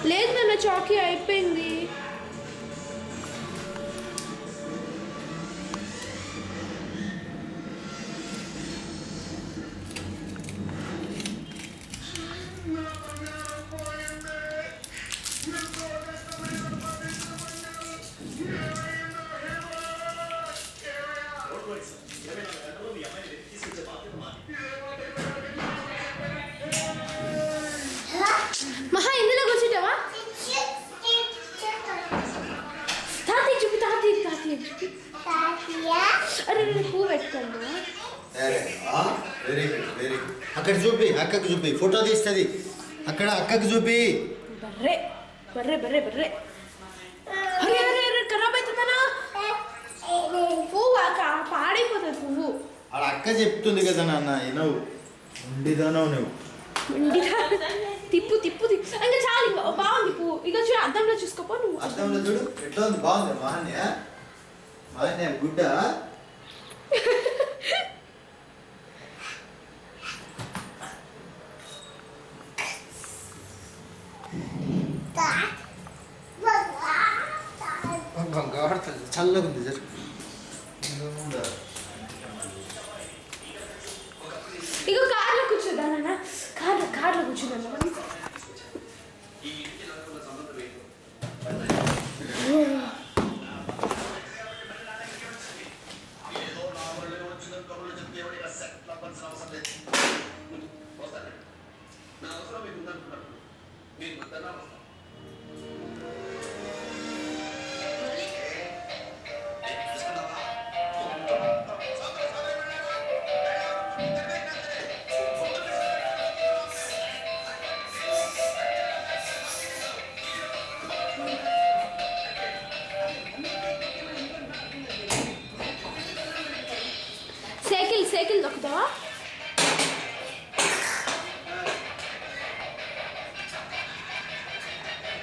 లేదు నాన్న, చాకీ అయిపోయింది. మహా ఇందులో కూర్చుంటావా? తాతయ్య చూపి, తాతయ్య చూపి. అరే పువ్వు పెట్టుకోమ్మా. Very good, very good. అక్కడ చూపి, అక్కకి చూపి, ఫోటో తీస్తుంది. అక్కడ అక్కకి చూపి. బర్రే బర్రే బర్రే బర్రే. అరే అరే అరే, ఖరాబ్ అవుతుందనా పువ్వు, పాడైపోతుంది పువ్వు. అలా అక్క చెప్తుంది కదా నాన్న, వినవు. ఉండిదానవు నువ్వు. తిప్పు తిప్పు తిప్పు. ఇంకా చాలు, బాగుంది పువ్వు. ఇక చూడు, అద్దంలో చూసుకోపో నువ్వు. అద్దంలో చూడు ఎట్లా ఉంది, బాగుంది. మాన్య గుడ్డ. చల్లగా ఉంది. ఇగో కార్లో కూర్చోదా నాన్న, కార్లో కూర్చోదా. సైకిల్ దొక్కుతావా?